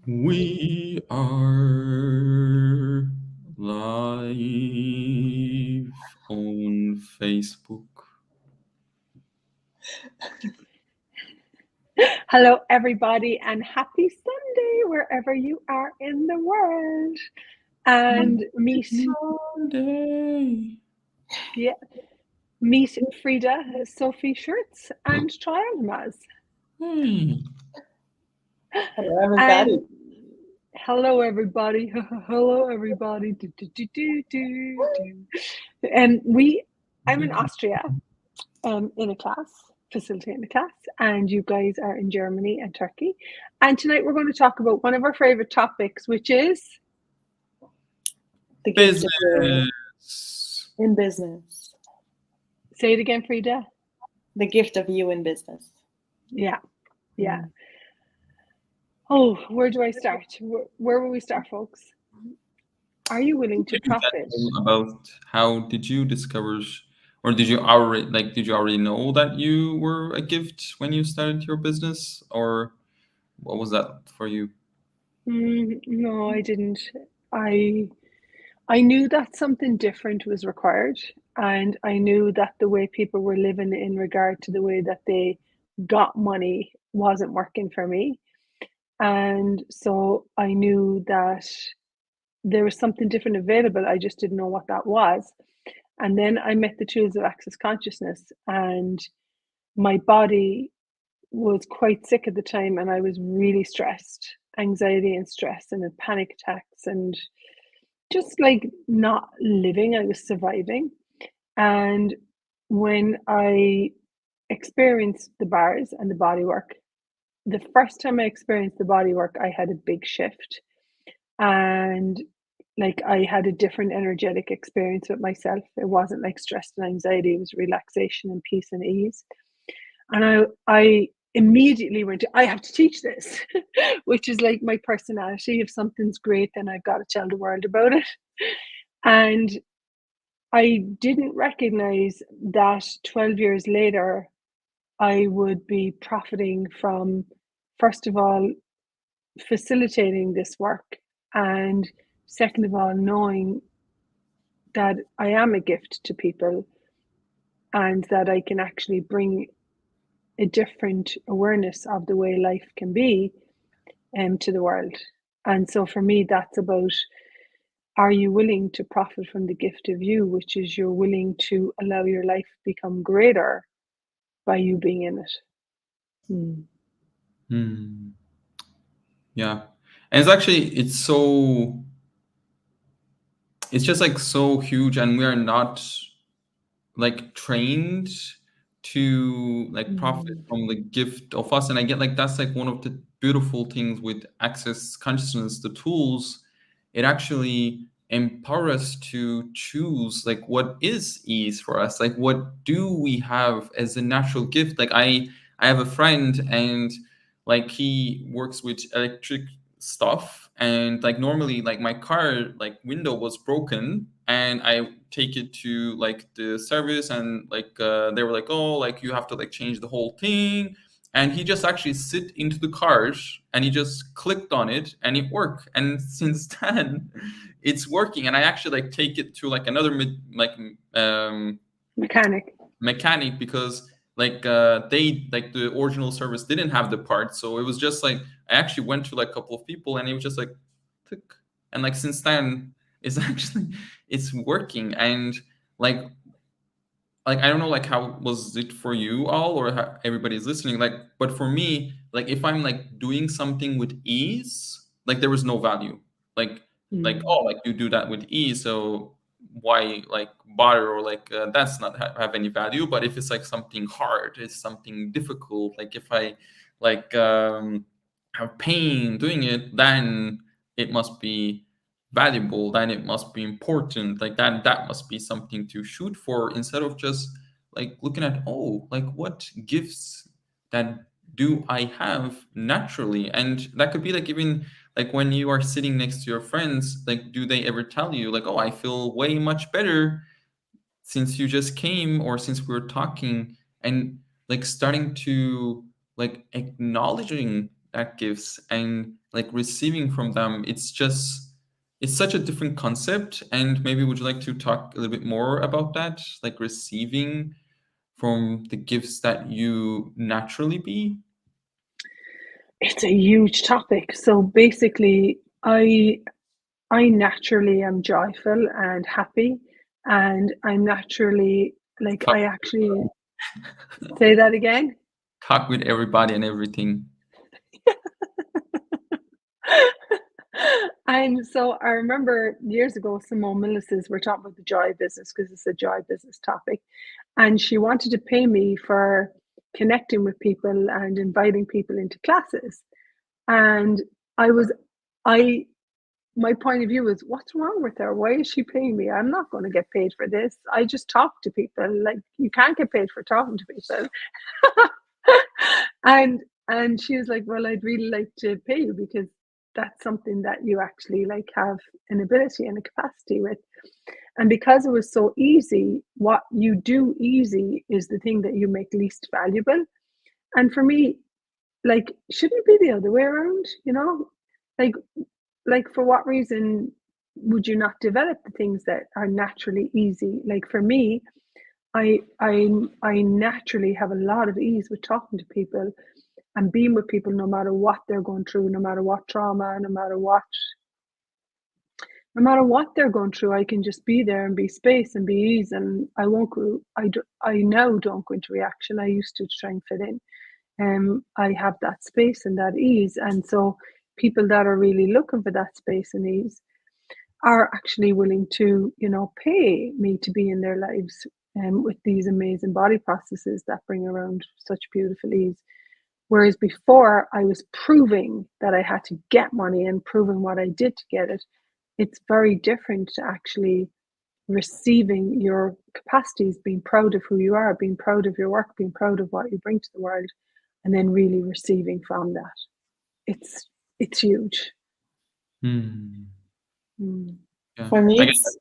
We are live on Facebook. Hello, everybody, and happy Sunday wherever you are in the world. And meet Sunday. Frida, Sophie Schurtz, and Trialmaz. Hey. Hello, everybody. And hello, everybody. Hello, everybody. Do, do, do, do, do, do. And I'm in Austria, in a class, facilitating a class, and you guys are in Germany and Turkey. And tonight we're going to talk about one of our favorite topics, which is The gift of you Business. in business. say it again, Frida. The gift of you in business. Yeah. Oh, where do I start? Where will we start, folks? Are you willing to profit? About how did you discover, or did you already know that you were a gift when you started your business, or what was that for you? No, I didn't. I knew that something different was required, and I knew that the way people were living in regard to the way that they got money wasn't working for me. And so I knew that there was something different available. I just didn't know what that was. And then I met the tools of Access Consciousness, and my body was quite sick at the time, and I was really stressed, anxiety and stress, and panic attacks, and just like not living. I was surviving. And when I experienced the bars and the body work, the first time I experienced the body work, I had a big shift. And like I had a different energetic experience with myself. It wasn't like stress and anxiety, it was relaxation and peace and ease. And I immediately went to, I have to teach this, which is like my personality. If something's great, then I've got to tell the world about it. And I didn't recognize that 12 years later, I would be profiting from, first of all, facilitating this work, and second of all, knowing that I am a gift to people and that I can actually bring a different awareness of the way life can be to the world. And so for me, that's about, are you willing to profit from the gift of you, which is you're willing to allow your life become greater by you being in it. Yeah. And it's just like so huge, and we are not like trained to like profit from the gift of us. And I get like that's like one of the beautiful things with Access Consciousness, the tools. It actually empower us to choose like what is ease for us, like what do we have as a natural gift. Like I have a friend, and like he works with electric stuff, and like normally like my car like window was broken, and I take it to like the service, and like they were like, oh, like you have to like change the whole thing. And he just actually sit into the cars, and he just clicked on it, and it worked. And since then it's working. And I actually like take it to like another mechanic, because like they like the original service didn't have the parts, so it was just like I actually went to like a couple of people, and it was just like tick. And like since then it's actually it's working. And like I don't know like how was it for you all, or how everybody's listening, like, but for me, like if I'm like doing something with ease, like there was no value. like oh, like you do that with ease, so why like bother, or like that's not have any value. But if it's like something hard, it's something difficult, like if I like have pain doing it, then it must be valuable, then it must be important, like that must be something to shoot for, instead of just like looking at, oh, like what gifts that do I have naturally. And that could be like even like when you are sitting next to your friends, like do they ever tell you like, oh, I feel way much better since you just came, or since we were talking. And like starting to like acknowledging that gifts and like receiving from them, it's such a different concept. And maybe would you like to talk a little bit more about that, like receiving from the gifts that you naturally be? It's a huge topic. So basically, I naturally am joyful and happy, and I'm naturally like Talk, I actually say that again. talk with everybody and everything. And so I remember years ago, Simone Millises were talking about the joy business because it's a joy business topic. And she wanted to pay me for connecting with people and inviting people into classes. And I was, I, my point of view was, what's wrong with her? Why is she paying me? I'm not going to get paid for this. I just talk to people. Like, you can't get paid for talking to people. and she was like, well, I'd really like to pay you because that's something that you actually like have an ability and a capacity with. And because it was so easy, what you do easy is the thing that you make least valuable. And for me, like, shouldn't it be the other way around, you know? like like for what reason would you not develop the things that are naturally easy? Like for me, I naturally have a lot of ease with talking to people and being with people, no matter what they're going through, no matter what trauma, no matter what they're going through. I can just be there and be space and be ease, and I won't go. I now don't go into reaction. I used to try and fit in. I have that space and that ease, and so people that are really looking for that space and ease are actually willing to, pay me to be in their lives, with these amazing body processes that bring around such beautiful ease. Whereas before, I was proving that I had to get money and proving what I did to get it. It's very different to actually receiving your capacities, being proud of who you are, being proud of your work, being proud of what you bring to the world, and then really receiving from that. It's huge. Hmm. Mm. Yeah, For me, I guess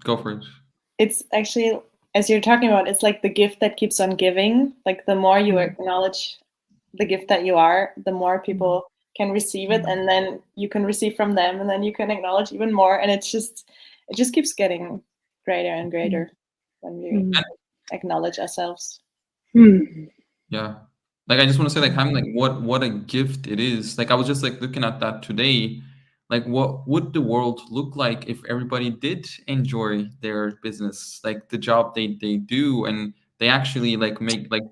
go for it. it's actually, as you're talking about, it's like the gift that keeps on giving. Like the more you acknowledge the gift that you are, the more people can receive it, and then you can receive from them, and then you can acknowledge even more, and it just keeps getting greater and greater when we acknowledge ourselves. Yeah, like I just want to say, like, I'm like, what a gift it is. Like I was just like looking at that today. Like, what would the world look like if everybody did enjoy their business, like the job they do, and they actually like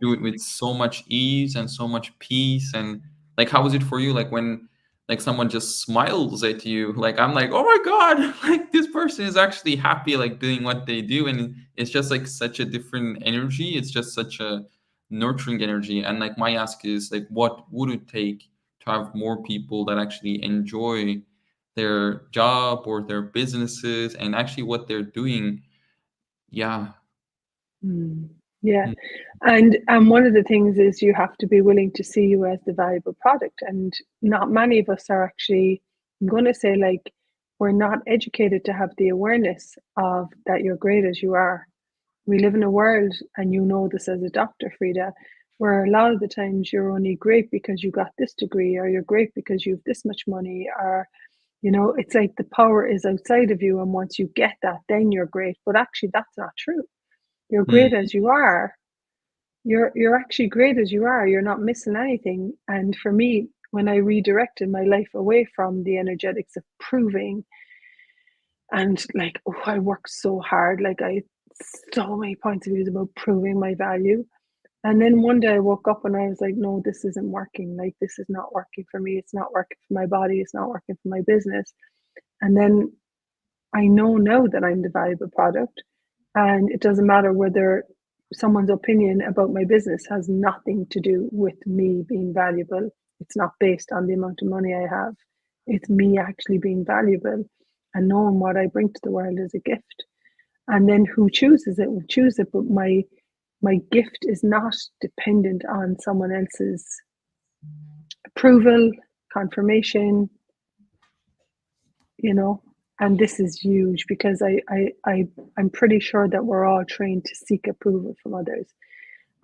do it with so much ease and so much peace. And like, how was it for you? Like when like someone just smiles at you, like I'm like, oh my God, like this person is actually happy, like doing what they do, and it's just like such a different energy. It's just such a nurturing energy. And like my ask is like, what would it take to have more people that actually enjoy their job or their businesses and actually what they're doing? Yeah. Yeah. Mm. And one of the things is you have to be willing to see you as the valuable product. And not many of us are actually, I'm going to say, like, we're not educated to have the awareness of that you're great as you are. We live in a world, and you know this as a doctor, Frida, where a lot of the times you're only great because you got this degree, or you're great because you have this much money, or it's like the power is outside of you, and once you get that, then you're great. But actually, that's not true. You're Mm. great as you are. You're actually great as you are. You're not missing anything. And for me, when I redirected my life away from the energetics of proving, and like, oh, I worked so hard, like I so many points of views about proving my value. And then one day I woke up and I was like, no, this isn't working. Like, this is not working for me. It's not working for my body. It's not working for my business. And then I know now that I'm the valuable product. And it doesn't matter whether someone's opinion about my business has nothing to do with me being valuable. It's not based on the amount of money I have. It's me actually being valuable and knowing what I bring to the world as a gift. And then who chooses it will choose it. But my gift is not dependent on someone else's approval, confirmation, and this is huge because I'm pretty sure that we're all trained to seek approval from others.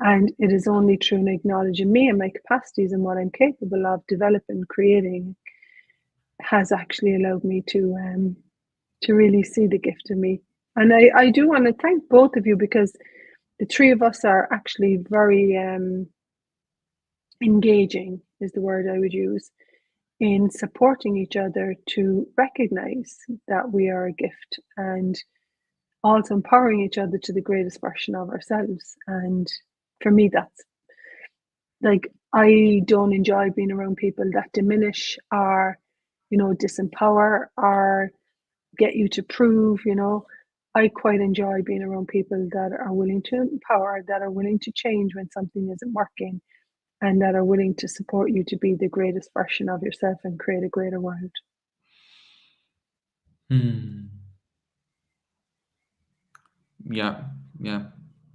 And it is only through acknowledging me and my capacities and what I'm capable of developing, creating, has actually allowed me to really see the gift in me. And I do want to thank both of you, because the three of us are actually very engaging, is the word I would use, in supporting each other to recognize that we are a gift, and also empowering each other to the greatest version of ourselves. And for me, that's like, I don't enjoy being around people that diminish or, disempower or get you to prove, I quite enjoy being around people that are willing to empower, that are willing to change when something isn't working, and that are willing to support you to be the greatest version of yourself and create a greater world. Yeah, yeah.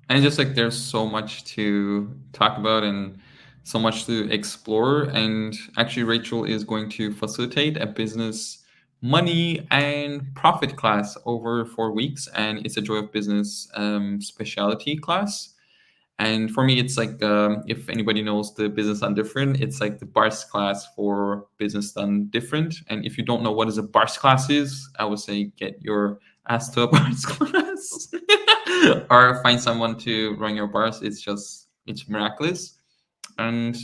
And just like there's so much to talk about and so much to explore. And actually, Rachel is going to facilitate a business money and profit class over 4 weeks, and it's a Joy of Business specialty class. And for me, it's like if anybody knows the Business Done Different, it's like the bars class for Business Done Different. And if you don't know what is a bars class is, I would say get your ass to a bars class or find someone to run your bars. It's miraculous. And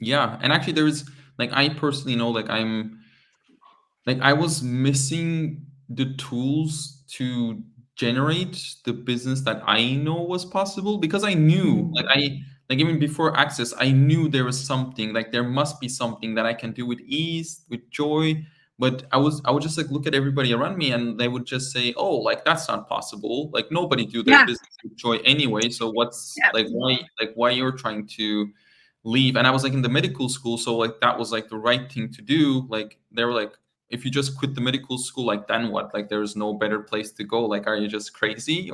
yeah, and actually there's like, I personally know, like I was missing the tools to generate the business that I know was possible, because I knew, like even before Access, I knew there was something, like there must be something that I can do with ease, with joy. But I would just like look at everybody around me and they would just say, "Oh, like that's not possible. Like nobody do their Yeah. business with joy anyway. So what's Yeah. why you're trying to leave?" And I was like in the medical school, so like that was like the right thing to do. Like they were like, if you just quit the medical school, like then what? Like there's no better place to go. Like, are you just crazy?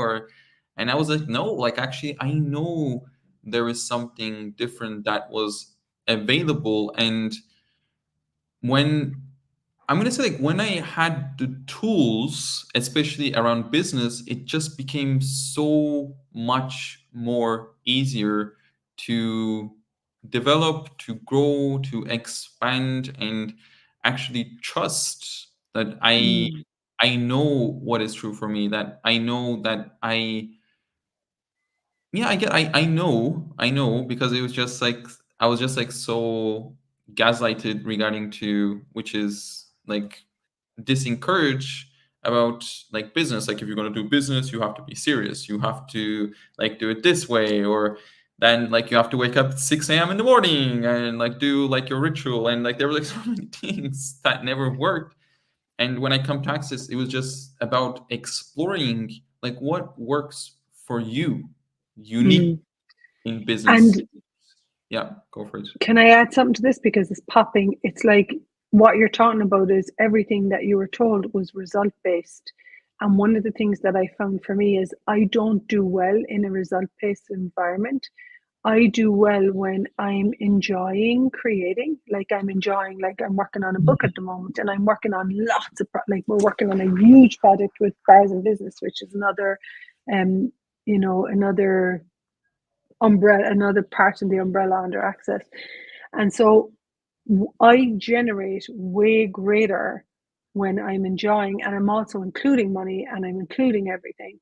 And I was like, no, like actually I know there is something different that was available. And when I'm gonna say, like when I had the tools, especially around business, it just became so much more easier to develop, to grow, to expand, and actually trust that I know what is true for me, that I know that I know, because it was just like I was just like so gaslighted regarding to, which is like disencourage about like business. Like if you're going to do business, you have to be serious, you have to like do it this way, or then like you have to wake up at 6 a.m. in the morning and like do like your ritual. And like there were like so many things that never worked. And when I come to Access, it was just about exploring like what works for you, unique in business. And Yeah, go for it. can I add something to this? Because it's popping. It's like what you're talking about is everything that you were told was result based. And one of the things that I found for me is I don't do well in a result based environment. I do well when I'm enjoying creating, like I'm enjoying, like I'm working on a book at the moment, and I'm working on lots of, like we're working on a huge project with Bars and Business, which is another, another umbrella, another part of the umbrella under Access. And so I generate way greater when I'm enjoying, and I'm also including money and I'm including everything.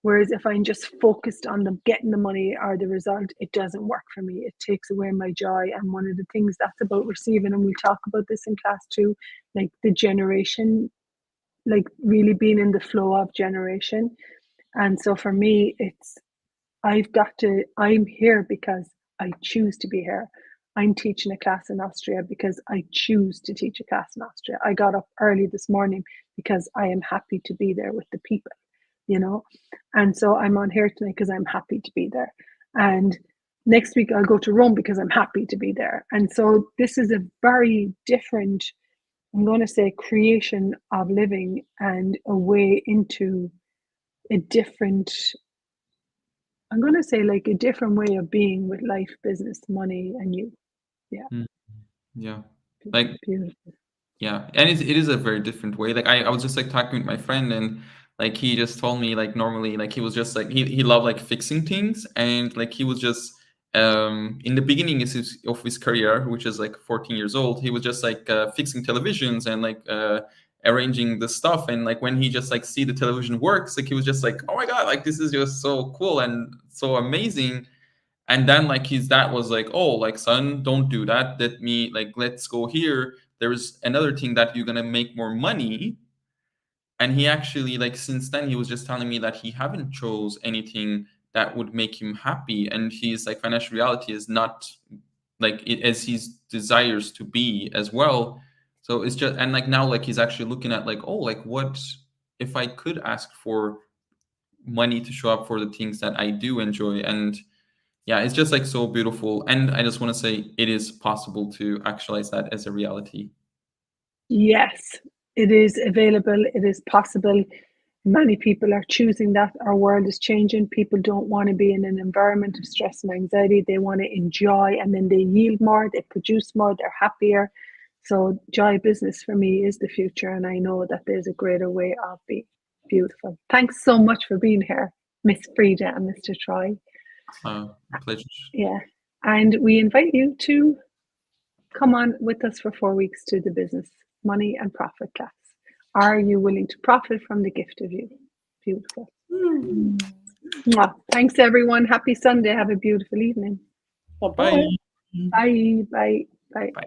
Whereas if I'm just focused on them getting the money or the result, it doesn't work for me. It takes away my joy. And one of the things that's about receiving, and we'll talk about this in class too, like the generation, like really being in the flow of generation. And so for me, it's I'm here because I choose to be here. I'm teaching a class in Austria because I choose to teach a class in Austria. I got up early this morning because I am happy to be there with the people, And so I'm on here tonight because I'm happy to be there. And next week I'll go to Rome because I'm happy to be there. And so this is a very different, I'm going to say, creation of living and a way into a different, I'm going to say like a different way of being with life, business, money, and you. Yeah. Yeah. Like, beautiful. Yeah. And it is a very different way. Like I was just like talking with my friend, and Like he just told me like normally like he was just like he loved like fixing things, and like he was just in the beginning of his career, which is like 14 years old, he was just like fixing televisions and like arranging the stuff. And like when he just like see the television works, like he was just like, oh my god, like this is just so cool and so amazing. And then like his dad was like, oh, like son, don't do that, let's go here, there's another thing that you're gonna make more money. And he actually like since then he was just telling me that he haven't chose anything that would make him happy, and his like financial reality is not like it as he desires to be as well. So it's just, and like now like he's actually looking at like, oh, like what if I could ask for money to show up for the things that I do enjoy. And yeah, it's just like so beautiful. And I just want to say it is possible to actualize that as a reality. Yes, it is available. It is possible. Many people are choosing that. Our world is changing. People don't want to be in an environment of stress and anxiety. They want to enjoy, and then they yield more, they produce more, they're happier. So joy business for me is the future, and I know that there's a greater way of being. Beautiful. Thanks so much for being here, Miss Frida and Mr. Troy. Pleasure. Yeah. And we invite you to come on with us for 4 weeks to the business, money and profit class. Are you willing to profit from the gift of you? Beautiful. Mwah. Thanks, everyone. Happy Sunday. Have a beautiful evening. Bye-bye. Bye. Bye. Bye. Bye. Bye.